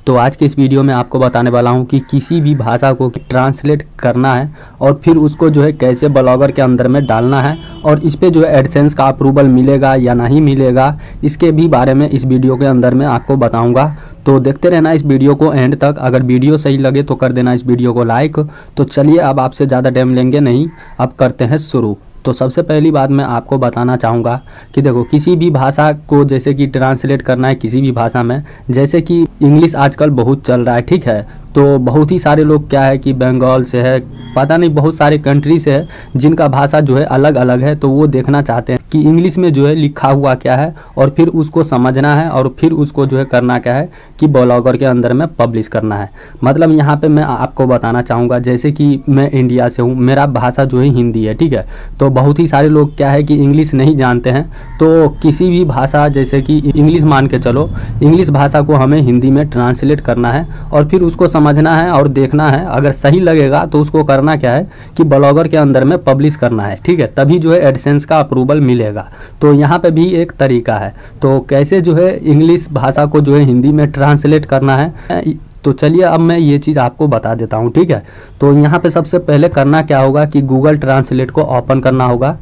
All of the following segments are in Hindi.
तो आज के इस वीडियो में आपको बताने वाला हूं कि किसी भी भाषा को ट्रांसलेट करना है और फिर उसको जो है कैसे ब्लॉगर के अंदर में डालना है और इस पे जो है एडसेंस का अप्रूवल मिलेगा या नहीं मिलेगा, इसके भी बारे में इस वीडियो के अंदर में आपको बताऊंगा। तो देखते रहना इस वीडियो को एंड तक। अगर वीडियो सही लगे तो कर देना इस वीडियो को लाइक। तो चलिए अब आपसे ज़्यादा टाइम लेंगे नहीं, अब करते हैं शुरू। तो सबसे पहली बात मैं आपको बताना चाहूँगा कि देखो, किसी भी भाषा को जैसे कि ट्रांसलेट करना है किसी भी भाषा में, जैसे कि इंग्लिश आजकल बहुत चल रहा है, ठीक है। तो बहुत ही सारे लोग क्या है कि बंगाल से है, पता नहीं बहुत सारे कंट्री से है जिनका भाषा जो है अलग अलग है। तो वो देखना चाहते हैं कि इंग्लिश में जो है लिखा हुआ क्या है और फिर उसको समझना है और फिर उसको जो है करना क्या है कि ब्लॉगर के अंदर में पब्लिश करना है। मतलब यहाँ पे मैं आपको बताना चाहूँगा, जैसे कि मैं इंडिया से हूँ, मेरा भाषा जो है हिंदी है, ठीक है। तो बहुत ही सारे लोग क्या है कि इंग्लिश नहीं जानते हैं। तो किसी भी भाषा, जैसे कि इंग्लिश मान के चलो, इंग्लिश भाषा को हमें हिंदी में ट्रांसलेट करना है और फिर उसको समझना है और देखना है। अगर सही लगेगा तो उसको करना क्या है कि ब्लॉगर के अंदर में पब्लिश करना है, ठीक है। तभी जो है एडसेंस का अप्रूवल मिलेगा। तो यहाँ पे भी एक तरीका है। तो कैसे जो है इंग्लिश भाषा को जो है हिंदी में ट्रांसलेट करना है, तो चलिए अब मैं ये चीज़ आपको बता देता हूँ, ठीक है। तो यहाँ पे सबसे पहले करना क्या होगा कि गूगल ट्रांसलेट को ओपन करना होगा।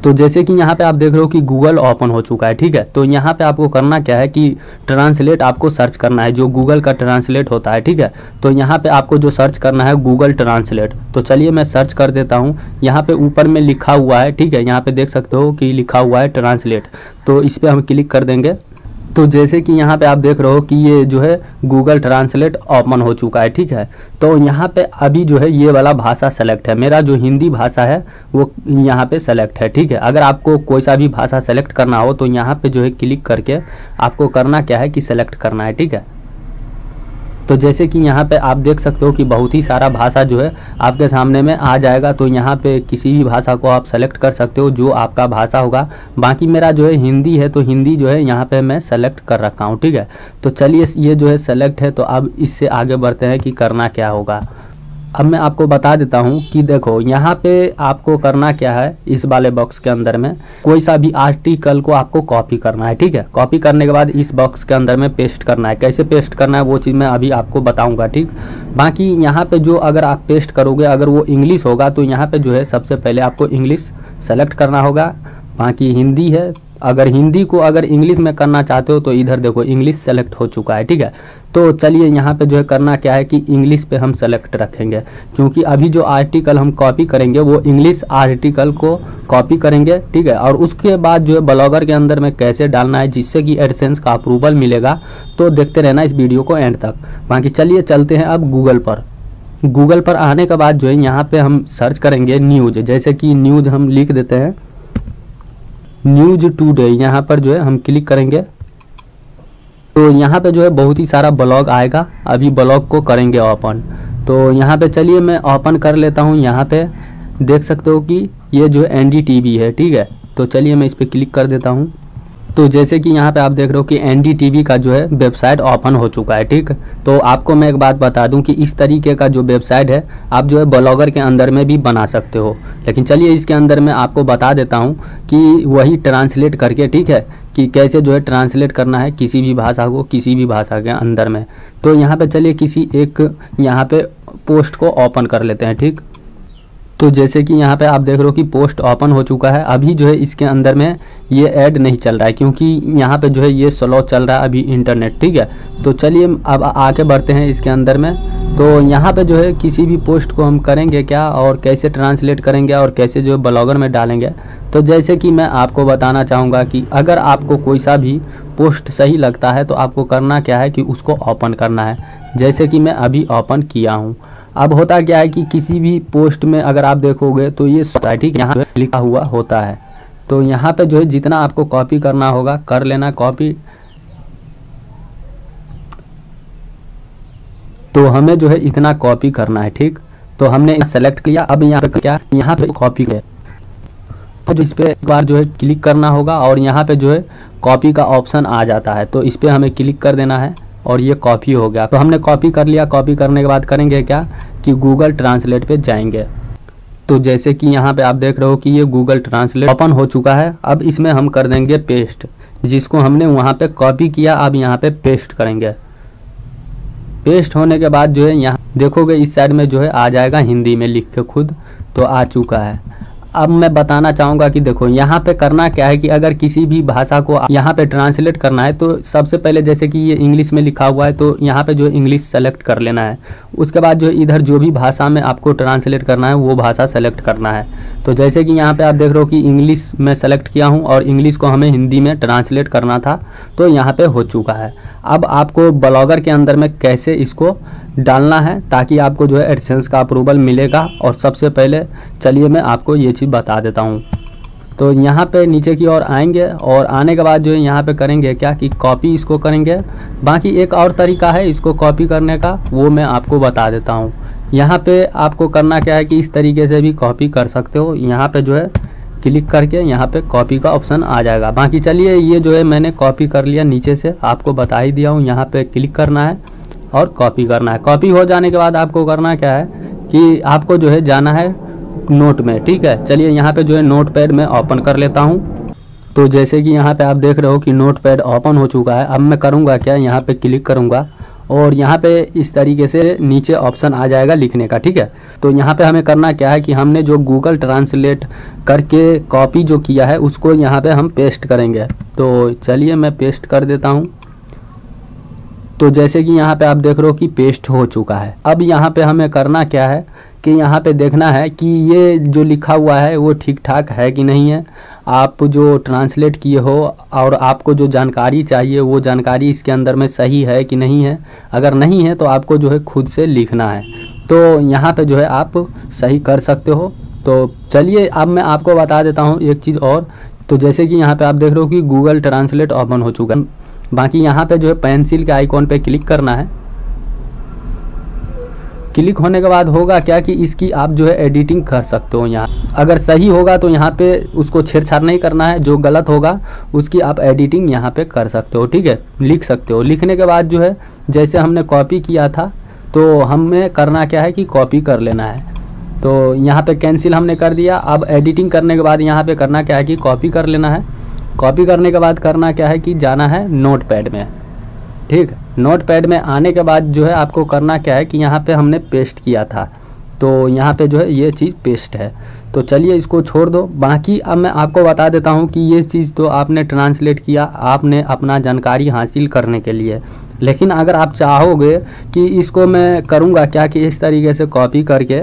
तो जैसे कि यहाँ पे आप देख रहे हो कि गूगल ओपन हो चुका है, ठीक है। तो यहाँ पे आपको करना क्या है कि ट्रांसलेट आपको सर्च करना है, जो गूगल का ट्रांसलेट होता है, ठीक है। तो यहाँ पे आपको जो सर्च करना है गूगल ट्रांसलेट। तो चलिए मैं सर्च कर देता हूँ। यहाँ पे ऊपर में लिखा हुआ है, ठीक है, यहाँ पे देख सकते हो कि लिखा हुआ है ट्रांसलेट। तो इस पर हम क्लिक कर देंगे। तो जैसे कि यहाँ पे आप देख रहे हो कि ये जो है गूगल ट्रांसलेट ओपन हो चुका है, ठीक है। तो यहाँ पे अभी जो है ये वाला भाषा सेलेक्ट है, मेरा जो हिंदी भाषा है वो यहाँ पे सेलेक्ट है, ठीक है। अगर आपको कोई सा भी भाषा सेलेक्ट करना हो तो यहाँ पे जो है क्लिक करके आपको करना क्या है कि सेलेक्ट करना है, ठीक है। तो जैसे कि यहाँ पे आप देख सकते हो कि बहुत ही सारा भाषा जो है आपके सामने में आ जाएगा। तो यहाँ पे किसी भी भाषा को आप सेलेक्ट कर सकते हो जो आपका भाषा होगा। बाकी मेरा जो है हिंदी है, तो हिंदी जो है यहाँ पे मैं सेलेक्ट कर रखा हूँ, ठीक है। तो चलिए ये जो है सेलेक्ट है, तो अब इससे आगे बढ़ते हैं कि करना क्या होगा। अब मैं आपको बता देता हूँ कि देखो, यहाँ पे आपको करना क्या है, इस वाले बॉक्स के अंदर में कोई सा भी आर्टिकल को आपको कॉपी करना है, ठीक है। कॉपी करने के बाद इस बॉक्स के अंदर में पेस्ट करना है। कैसे पेस्ट करना है वो चीज़ मैं अभी आपको बताऊँगा, ठीक। बाकी यहाँ पे जो अगर आप पेस्ट करोगे, अगर वो इंग्लिश होगा तो यहाँ पे जो है सबसे पहले आपको इंग्लिश सेलेक्ट करना होगा। बाकी हिंदी है, अगर हिंदी को अगर इंग्लिश में करना चाहते हो तो इधर देखो इंग्लिश सेलेक्ट हो चुका है, ठीक है। तो चलिए यहाँ पे जो है करना क्या है कि इंग्लिश पे हम सेलेक्ट रखेंगे, क्योंकि अभी जो आर्टिकल हम कॉपी करेंगे वो इंग्लिश आर्टिकल को कॉपी करेंगे, ठीक है। और उसके बाद जो है ब्लॉगर के अंदर में कैसे डालना है जिससे कि एडसेंस का अप्रूवल मिलेगा। तो देखते रहना इस वीडियो को एंड तक। बाकी चलिए चलते हैं अब गूगल पर। गूगल पर आने के बाद जो है यहाँ पे हम सर्च करेंगे न्यूज़। जैसे कि न्यूज़ हम लिख देते हैं, न्यूज़ टुडे, यहाँ पर जो है हम क्लिक करेंगे। तो यहाँ पे जो है बहुत ही सारा ब्लॉग आएगा। अभी ब्लॉग को करेंगे ओपन। तो यहाँ पे चलिए मैं ओपन कर लेता हूँ। यहाँ पे देख सकते हो कि ये जो है NDTV है, ठीक है। तो चलिए मैं इस पर क्लिक कर देता हूँ। तो जैसे कि यहाँ पे आप देख रहे हो कि NDTV का जो है वेबसाइट ओपन हो चुका है, ठीक। तो आपको मैं एक बात बता दूं कि इस तरीके का जो वेबसाइट है आप जो है ब्लॉगर के अंदर में भी बना सकते हो। लेकिन चलिए इसके अंदर मैं आपको बता देता हूँ कि वही ट्रांसलेट करके, ठीक है, कि कैसे जो है ट्रांसलेट करना है किसी भी भाषा को किसी भी भाषा के अंदर में। तो यहाँ पर चलिए किसी एक यहाँ पे पोस्ट को ओपन कर लेते हैं, ठीक। तो जैसे कि यहाँ पे आप देख रहे हो कि पोस्ट ओपन हो चुका है। अभी जो है इसके अंदर में ये ऐड नहीं चल रहा है, क्योंकि यहाँ पे जो है ये स्लो चल रहा है अभी इंटरनेट, ठीक है। तो चलिए अब आगे बढ़ते हैं इसके अंदर में। तो यहाँ पे जो है किसी भी पोस्ट को हम करेंगे क्या और कैसे ट्रांसलेट करेंगे और कैसे जो ब्लॉगर में डालेंगे। तो जैसे कि मैं आपको बताना चाहूँगा कि अगर आपको कोई सा भी पोस्ट सही लगता है तो आपको करना क्या है कि उसको ओपन करना है। जैसे कि मैं अभी ओपन किया हूँ। अब होता क्या है कि किसी भी पोस्ट में अगर आप देखोगे तो ये ठीक यहाँ पे लिखा हुआ होता है। तो यहाँ पे जो है जितना आपको कॉपी करना होगा कर लेना कॉपी। तो हमें जो है इतना कॉपी करना है, ठीक। तो हमने सेलेक्ट किया। अब यहाँ पे क्या, यहाँ पे कॉपी है, तो इस पे एक बार जो है क्लिक करना होगा और यहाँ पे जो है कॉपी का ऑप्शन आ जाता है। तो इस पे हमें क्लिक कर देना है और ये कॉपी हो गया। तो हमने कॉपी कर लिया। कॉपी करने के बाद करेंगे क्या कि गूगल ट्रांसलेट पे जाएंगे। तो जैसे कि यहाँ पे आप देख रहे हो कि ये गूगल ट्रांसलेट ओपन हो चुका है। अब इसमें हम कर देंगे पेस्ट, जिसको हमने वहाँ पे कॉपी किया अब यहाँ पे पेस्ट करेंगे। पेस्ट होने के बाद जो है यहाँ देखोगे इस साइड में जो है आ जाएगा हिंदी में लिख के खुद, तो आ चुका है। अब मैं बताना चाहूँगा कि देखो यहाँ पे करना क्या है कि अगर किसी भी भाषा को यहाँ पे ट्रांसलेट करना है तो सबसे पहले जैसे कि ये इंग्लिश में लिखा हुआ है तो यहाँ पे जो है इंग्लिश सेलेक्ट कर लेना है। उसके बाद जो इधर जो भी भाषा में आपको ट्रांसलेट करना है वो भाषा सेलेक्ट करना है। तो जैसे कि यहाँ पे आप देख रहे हो कि इंग्लिश में सेलेक्ट किया हूँ और इंग्लिश को हमें हिंदी में ट्रांसलेट करना था, तो यहाँ पे हो चुका है। अब आपको ब्लॉगर के अंदर में कैसे इसको डालना है ताकि आपको जो है एडसेंस का अप्रूवल मिलेगा, और सबसे पहले चलिए मैं आपको ये चीज़ बता देता हूँ। तो यहाँ पे नीचे की ओर आएंगे और आने के बाद जो है यहाँ पे करेंगे क्या कि कॉपी इसको करेंगे। बाकी एक और तरीका है इसको कॉपी करने का, वो मैं आपको बता देता हूँ। यहाँ पे आपको करना क्या है कि इस तरीके से भी कॉपी कर सकते हो। यहाँ पे जो है क्लिक करके यहाँ पे कॉपी का ऑप्शन आ जाएगा। बाकी चलिए ये जो है मैंने कॉपी कर लिया, नीचे से आपको बता ही दिया हूँ। यहाँ पे क्लिक करना है और कॉपी करना है। कॉपी हो जाने के बाद आपको करना क्या है कि आपको जो है जाना है नोट में, ठीक है। चलिए यहाँ पे जो है नोट पैड में ओपन कर लेता हूँ। तो जैसे कि यहाँ पे आप देख रहे हो कि नोट पैड ओपन हो चुका है। अब मैं करूँगा क्या, यहाँ पे क्लिक करूँगा और यहाँ पे इस तरीके से नीचे ऑप्शन आ जाएगा लिखने का, ठीक है। तो यहाँ पे हमें करना क्या है कि हमने जो गूगल ट्रांसलेट करके कॉपी जो किया है उसको यहाँ पे हम पेस्ट करेंगे। तो चलिए मैं पेस्ट कर देता हूँ। तो जैसे कि यहाँ पे आप देख रहे हो कि पेस्ट हो चुका है। अब यहाँ पे हमें करना क्या है कि यहाँ पे देखना है कि ये जो लिखा हुआ है वो ठीक ठाक है कि नहीं है। आप जो ट्रांसलेट किए हो और आपको जो जानकारी चाहिए वो जानकारी इसके अंदर में सही है कि नहीं है। अगर नहीं है तो आपको जो है खुद से लिखना है। तो यहाँ पे जो है आप सही कर सकते हो। तो चलिए अब मैं आपको बता देता हूँ एक चीज़ और। तो जैसे कि यहाँ पे आप देख रहे हो कि गूगल ट्रांसलेट ओपन हो चुका है। बाकी यहाँ पे जो है पेंसिल के आइकॉन पे क्लिक करना है। क्लिक होने के बाद होगा क्या कि इसकी आप जो है एडिटिंग कर सकते हो। यहाँ अगर सही होगा तो यहाँ पे उसको छेड़छाड़ नहीं करना है, जो गलत होगा उसकी आप एडिटिंग यहाँ पे कर सकते हो, ठीक है, लिख सकते हो। लिखने के बाद जो है जैसे हमने कॉपी किया था तो हमें करना क्या है कि कॉपी कर लेना है। तो यहाँ पे कैंसिल हमने कर दिया। अब एडिटिंग करने के बाद यहाँ पे करना क्या है कि कॉपी कर लेना है। कॉपी करने के बाद करना क्या है कि जाना है नोट पैड में, ठीक। नोट पैड में आने के बाद जो है आपको करना क्या है कि यहाँ पे हमने पेस्ट किया था, तो यहाँ पे जो है ये चीज़ पेस्ट है। तो चलिए इसको छोड़ दो। बाकी अब मैं आपको बता देता हूँ कि ये चीज़ तो आपने ट्रांसलेट किया आपने अपना जानकारी हासिल करने के लिए, लेकिन अगर आप चाहोगे कि इसको मैं करूँगा क्या कि इस तरीके से कॉपी करके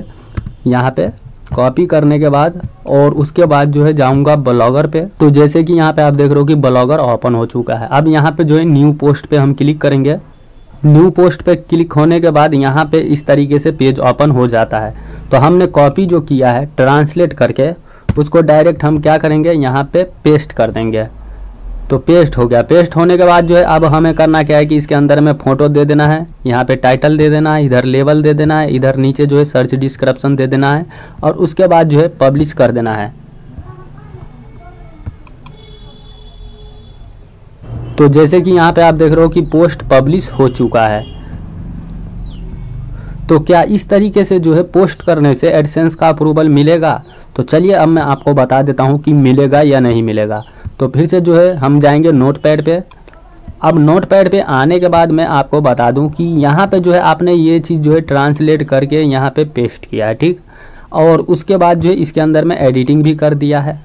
यहाँ पे कॉपी करने के बाद और उसके बाद जो है जाऊंगा ब्लॉगर पे। तो जैसे कि यहाँ पे आप देख रहे हो कि ब्लॉगर ओपन हो चुका है। अब यहाँ पे जो है न्यू पोस्ट पे हम क्लिक करेंगे। न्यू पोस्ट पे क्लिक होने के बाद यहाँ पे इस तरीके से पेज ओपन हो जाता है। तो हमने कॉपी जो किया है ट्रांसलेट करके उसको डायरेक्ट हम क्या करेंगे यहाँ पे पेस्ट कर देंगे। तो पेस्ट हो गया। पेस्ट होने के बाद जो है अब हमें करना क्या है कि इसके अंदर में फ़ोटो दे देना है, यहाँ पे टाइटल दे देना है, इधर लेवल दे देना है, इधर नीचे जो है सर्च डिस्क्रिप्शन दे देना है और उसके बाद जो है पब्लिश कर देना है। तो जैसे कि यहाँ पे आप देख रहे हो कि पोस्ट पब्लिश हो चुका है। तो क्या इस तरीके से जो है पोस्ट करने से एडसेंस का अप्रूवल मिलेगा? तो चलिए अब मैं आपको बता देता हूँ कि मिलेगा या नहीं मिलेगा। तो फिर से जो है हम जाएंगे नोट पैड पे। अब नोट पैड पे आने के बाद मैं आपको बता दूं कि यहाँ पे जो है आपने ये चीज़ जो है ट्रांसलेट करके यहाँ पे पेस्ट किया है, ठीक। और उसके बाद जो है इसके अंदर में एडिटिंग भी कर दिया है।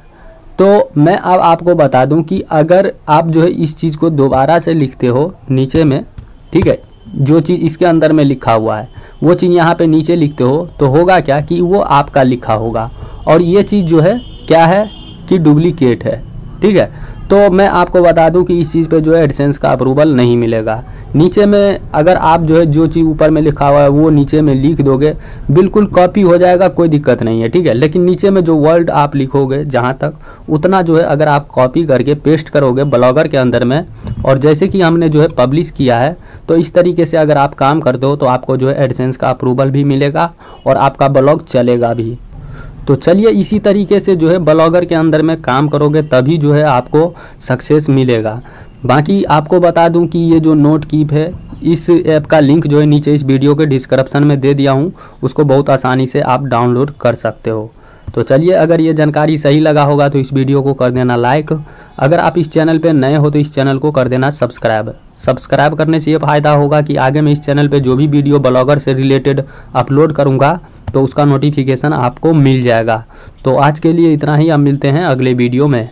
तो मैं अब आपको बता दूं कि अगर आप जो है इस चीज़ को दोबारा से लिखते हो नीचे में, ठीक है, जो चीज़ इसके अंदर में लिखा हुआ है वो चीज़ यहाँ पे नीचे लिखते हो तो होगा क्या कि वो आपका लिखा होगा और ये चीज़ जो है क्या है कि डुप्लीकेट है, ठीक है। तो मैं आपको बता दूं कि इस चीज़ पे जो है एडसेंस का अप्रूवल नहीं मिलेगा। नीचे में अगर आप जो है जो चीज़ ऊपर में लिखा हुआ है वो नीचे में लिख दोगे बिल्कुल कॉपी हो जाएगा, कोई दिक्कत नहीं है, ठीक है। लेकिन नीचे में जो वर्ड आप लिखोगे जहाँ तक उतना जो है अगर आप कॉपी करके पेस्ट करोगे ब्लॉगर के अंदर में और जैसे कि हमने जो है पब्लिश किया है तो इस तरीके से अगर आप काम करते हो तो आपको जो है एडसेंस का अप्रूवल भी मिलेगा और आपका ब्लॉग चलेगा भी। तो चलिए इसी तरीके से जो है ब्लॉगर के अंदर में काम करोगे तभी जो है आपको सक्सेस मिलेगा। बाकी आपको बता दूं कि ये जो नोट कीप है इस ऐप का लिंक जो है नीचे इस वीडियो के डिस्क्रिप्शन में दे दिया हूँ, उसको बहुत आसानी से आप डाउनलोड कर सकते हो। तो चलिए अगर ये जानकारी सही लगा होगा तो इस वीडियो को कर देना लाइक। अगर आप इस चैनल पर नए हो तो इस चैनल को कर देना सब्सक्राइब। सब्सक्राइब करने से ये फ़ायदा होगा कि आगे मैं इस चैनल पे जो भी वीडियो ब्लॉगर से रिलेटेड अपलोड करूँगा तो उसका नोटिफिकेशन आपको मिल जाएगा। तो आज के लिए इतना ही, अब मिलते हैं अगले वीडियो में।